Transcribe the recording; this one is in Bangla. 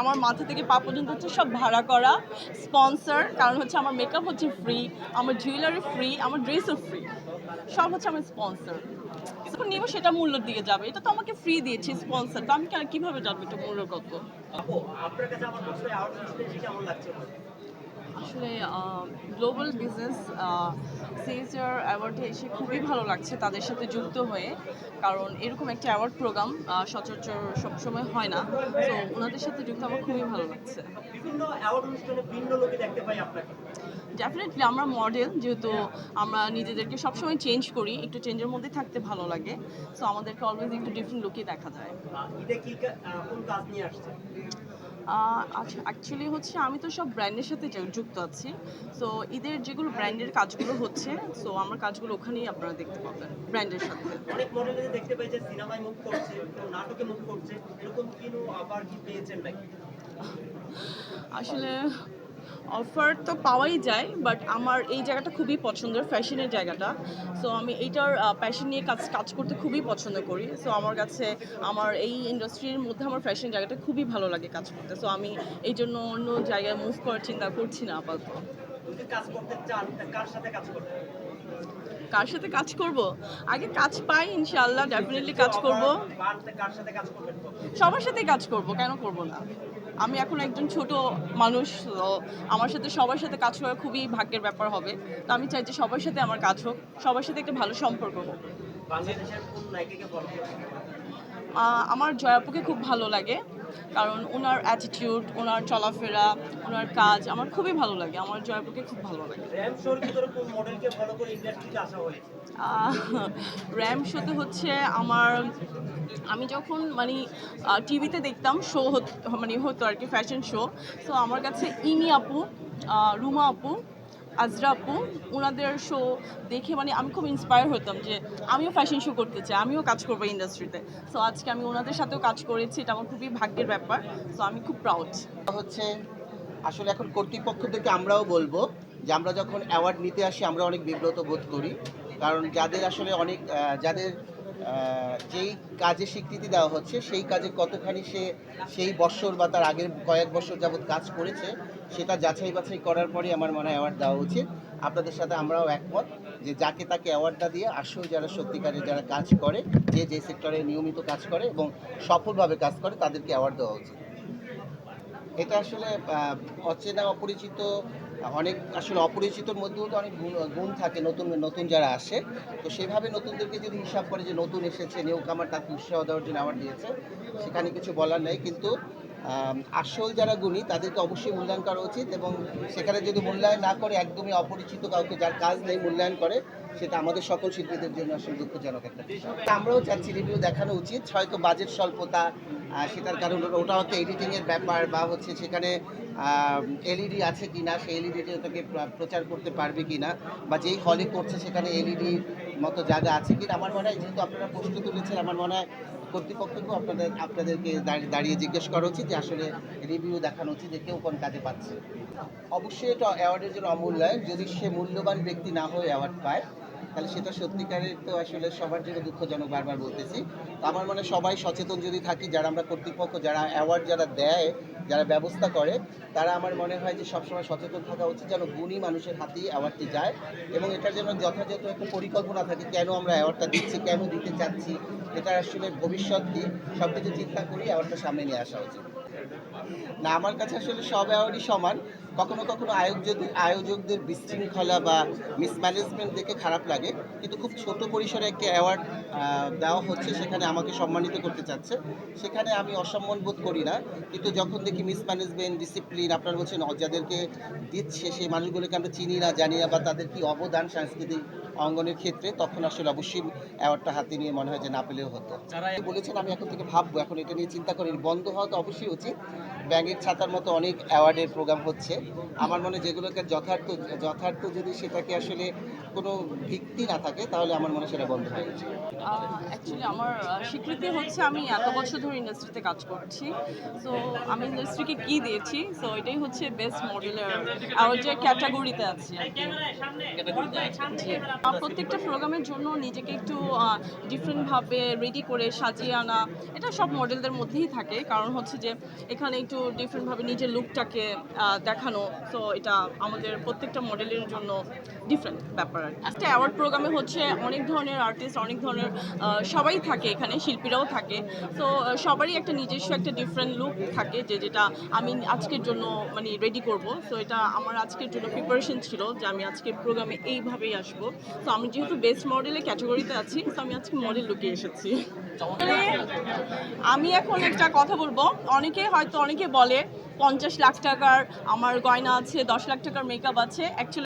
আমার মাথা থেকে পা পর্যন্ত হচ্ছে সব ভাড়া করা, স্পন্সর, কারণ হচ্ছে আমার মেকআপ হচ্ছে ফ্রি, আমার জুয়েলারি ফ্রি, আমার ড্রেসও ফ্রি, সব হচ্ছে আমার স্পন্সর। যখন নিব সেটা মূল্য দিয়ে যাবে, এটা তো আমাকে ফ্রি দিয়েছে স্পন্সর, তো আমি কিভাবে জানবো এটা মূল্য কত? আপু, আপনার কাছে আমার প্রশ্ন আউট এসে কেমন লাগছে? আসলে গ্লোবাল বিজনেস সিএসআর অ্যাওয়ার্ডে এসে খুবই ভালো লাগছে তাদের সাথে যুক্ত হয়ে, কারণ এরকম একটা অ্যাওয়ার্ড প্রোগ্রাম সচরাচর সবসময় হয় না, তো ওনাদের সাথে যুক্ত আমার খুবই ভালো লাগছে। বিভিন্ন অ্যাওয়ার্ড অনুষ্ঠানে ভিন্ন লোকে দেখতে পাই আপনাকে। ডেফিনেটলি আমরা মডেল যেহেতু, আমরা নিজেদেরকে সবসময় চেঞ্জ করি, একটু চেঞ্জের মধ্যে থাকতে ভালো লাগে, সো আমাদেরকে অলওয়েজ একটু ডিফারেন্ট লুকে দেখা যায়। ঈদে কি কোন কাজ নিয়ে আসছে? আচ্ছা, অ্যাকচুয়ালি হচ্ছে আমি তো সব ব্র্যান্ডের সাথে যুক্ত আছি, সো ঈদের যেগুলো ব্র্যান্ডের কাজগুলো হচ্ছে, সো আমার কাজগুলো ওখানেই আপনারা দেখতে পাবেন ব্র্যান্ডের সাথে। অনেক মডেলদের দেখতে পাই যে সিনেমায় মুভ করছে, কেউ নাটকে মুভ করছে, এরকম কিনো আবার কি পেয়েছেন নাকি? আসলে অফার তো পাওয়াই যায়, বাট আমার এই জায়গাটা খুবই পছন্দের, ফ্যাশনের জায়গাটা, সো আমি এইটার প্যাশন নিয়ে কাজ কাজ করতে খুবই পছন্দ করি, সো আমার কাছে আমার এই ইন্ডাস্ট্রির মধ্যে আমার ফ্যাশন জায়গাটা খুবই ভালো লাগে কাজ করতে, সো আমি এই জন্য অন্য জায়গায় মুভ করার চিন্তা করছি না আপাতত। যদি কাজ করতে চান তা কার সাথে কাজ করবেন? কার সাথে কাজ করব? আগে কাজ পাই, ইনশাআল্লাহ ডেফিনেটলি কাজ করব। পান তা কার সাথে কাজ করবেন? সবার সাথেই কাজ করব, কেন করব না? আমি এখন একজন ছোট মানুষ, তো আমার সাথে সবার সাথে কাজ করা খুবই ভাগ্যের ব্যাপার হবে। তো আমি চাই যে সবার সাথে আমার কাজ হোক, সবার সাথে একটা ভালো সম্পর্ক হোক। বাংলাদেশের কোন নায়িকাকে ফলো করেন? আমার জয়াপুকে খুব ভালো লাগে, কারণ ওনার অ্যাটিটিউড, ওনার চলাফেরা, ওনার কাজ আমার খুবই ভালো লাগে, আমার জয়াপুকে খুব ভালো লাগে। র‍্যাম শোর ভিতরে কোন মডেলকে ফলো করে ইন্ডাস্ট্রিতে আসা হয়েছে? র্যাম শোতে হচ্ছে আমার, আমি যখন মানে টিভিতে দেখতাম শো মানে হতো আর কি, ফ্যাশন শো, সো আমার কাছে ইমি আপু, রুমা আপু, আজরা আপু, ওনাদের শো দেখে মানে আমি খুব ইন্সপায়ার হতাম যে আমিও ফ্যাশন শো করতে চাই, আমিও কাজ করবো ইন্ডাস্ট্রিতে, সো আজকে আমি ওনাদের সাথেও কাজ করেছি, এটা আমার খুবই ভাগ্যের ব্যাপার, সো আমি খুব প্রাউড। হচ্ছে আসলে এখন কর্তৃপক্ষদেরকে আমরাও বলবো যে আমরা যখন অ্যাওয়ার্ড নিতে আসি আমরা অনেক বিব্রত বোধ করি, কারণ যাদের আসলে অনেক যাদের যেই কাজে স্বীকৃতি দেওয়া হচ্ছে সেই কাজে কতখানি সে সেই বছর বা তার আগের কয়েক বছর যাবৎ কাজ করেছে সেটা যাচাই বাছাই করার পরে আমার মনে হয় অ্যাওয়ার্ড দেওয়া উচিত। আপনাদের সাথে আমরাও একমত যে যাকে তাকে অ্যাওয়ার্ডটা দিয়ে আসলে যারা সত্যিকারের যারা কাজ করে, যে যে সেক্টরে নিয়মিত কাজ করে এবং সফলভাবে কাজ করে তাদেরকে অ্যাওয়ার্ড দেওয়া উচিত। এটা আসলে অচেনা অপরিচিত, অনেক আসলে অপরিচিতর মধ্যেও তো অনেক গুণ থাকে নতুন নতুন যারা আসে, তো সেভাবে নতুনদেরকে যদি হিসাব করে যে নতুন এসেছে নিউ কামার তাকে উৎসাহ দেওয়ার জন্য অ্যাওয়ার্ড দিয়েছে, সেখানে কিছু বলার নেই, কিন্তু আসল যারা গুণী তাদেরকে অবশ্যই মূল্যায়ন করা উচিত, এবং সেখানে যদি মূল্যায়ন না করে একদমই অপরিচিত কাউকে যার কাজ নেই মূল্যায়ন করে, সেটা আমাদের সকল শিল্পীদের জন্য আসলে দুঃখজনক একটা বিষয়। আমরাও চাচ্ছি রিভিউ দেখানো উচিত, হয়তো বাজেট স্বল্পতা, সেটার কারণ ওটা হচ্ছে এডিটিংয়ের ব্যাপার, বা হচ্ছে সেখানে এলইডি আছে কি না, সেই এলইডিতে ওটাকে প্রচার করতে পারবে কি না, বা যেই হলে করছে সেখানে এলইডির মতো জায়গা আছে কি না। আমার মনে হয় যেহেতু আপনারা প্রশ্ন তুলেছেন, আমার মনে হয় কর্তৃপক্ষকেও আপনাদেরকে দাঁড়িয়ে জিজ্ঞেস করা উচিত যে আসলে রিভিউ দেখানো উচিত যে কেউ কোন কাজে পাচ্ছে। অবশ্যই এটা অ্যাওয়ার্ডের জন্য অমূল্যায়ন, যদি সে মূল্যবান ব্যক্তি না হয়ে অ্যাওয়ার্ড পায় তাহলে সেটা সত্যিকারের তো আসলে সবার জন্য দুঃখজনক, বারবার বলতেছি। তো আমার মনে হয় সবাই সচেতন যদি থাকি, যারা আমরা কর্তৃপক্ষ, যারা অ্যাওয়ার্ড যারা দেয়, যারা ব্যবস্থা করে, তারা আমার মনে হয় যে সবসময় সচেতন থাকা উচিত যেন গুণী মানুষের হাতেই অ্যাওয়ার্ডটি যায়, এবং এটার জন্য যথাযথ একটা পরিকল্পনা থাকে কেন আমরা অ্যাওয়ার্ডটা দিচ্ছি, কেন দিতে চাচ্ছি, এটা আসলে ভবিষ্যৎ কি সব কিছু চিন্তা করি অ্যাওয়ার্ডটা সামনে নিয়ে আসা উচিত। না, আমার কাছে আসলে সব অ্যাওয়ার্ডই সমান। কখনো কখনো আয়োজকদের বিশৃঙ্খলা বা মিসম্যানেজমেন্ট দেখে খারাপ লাগে, কিন্তু খুব ছোট পরিসরে একটি অ্যাওয়ার্ড দেওয়া হচ্ছে, সেখানে আমাকে সম্মানিত করতে চাচ্ছে, সেখানে আমি অসম্মান বোধ করি না। কিন্তু যখন দেখি মিসম্যানেজমেন্ট, ডিসিপ্লিন, আপনারা বলছেন যাদেরকে দিচ্ছে সেই মানুষগুলোকে আমরা চিনি না, জানি না, বা তাদের কি অবদান সাংস্কৃতিক অঙ্গনের ক্ষেত্রে, তখন আসলে অবশ্যই অ্যাওয়ার্ডটা হাতে নিয়ে মনে হয় যে না পেলেও হতো। যারা বলেছেন আমি এখন থেকে ভাববো, এখন এটা নিয়ে চিন্তা করি, বন্ধ হওয়া তো অবশ্যই উচিত। ব্যাঙের ছাতার মতো অনেক অ্যাওয়ার্ডের প্রোগ্রাম হচ্ছে, আমার মনে হয় যেগুলোকে যথার্থ যদি সেটাকে আসলে কোনো ভিত্তি না থাকে তাহলে আমার মনে হয় সেটা বন্ধ হয়ে গেছে। অ্যাকচুয়ালি আমার স্বীকৃতি হচ্ছে আমি এত বছর ধরে ইন্ডাস্ট্রিতে কাজ করছি, সো আমি ইন্ডাস্ট্রিকে কি দিয়েছি, সো এটাই হচ্ছে বেস্ট মডেলের যে ক্যাটাগরিতে আছি আর কি। জি। প্রত্যেকটা প্রোগ্রামের জন্য নিজেকে একটু ডিফারেন্টভাবে রেডি করে সাজিয়ে আনা, এটা সব মডেলদের মধ্যেই থাকে, কারণ হচ্ছে যে এখানে একটু ডিফারেন্টভাবে নিজের লুকটাকে দেখানো, সো এটা আমাদের প্রত্যেকটা মডেলের জন্য ডিফারেন্ট ব্যাপার আর কি। একটা অ্যাওয়ার্ড প্রোগ্রামে হচ্ছে অনেক ধরনের আর্টিস্ট, অনেক ধরনের সবাই থাকে, এখানে শিল্পীরাও থাকে, সো সবারই একটা নিজস্ব একটা ডিফারেন্ট লুক থাকে, যেটা আমি আজকের জন্য মানে রেডি করব। সো এটা আমার আজকের জন্য প্রিপারেশন ছিল যে আমি আজকে প্রোগ্রামে এইভাবেই আসবো। তো আমি যেহেতু বেস্ট মডেলের ক্যাটাগরিতে আছি, তো আমি আজকে মডেল লুকে এসেছি। আমি এখন একটা কথা বলবো, অনেকে বলে 50 লাখ টাকার আমার গয়না আছে, 10 লাখ টাকার মেকআপ আছে, অ্যাকচুয়ালি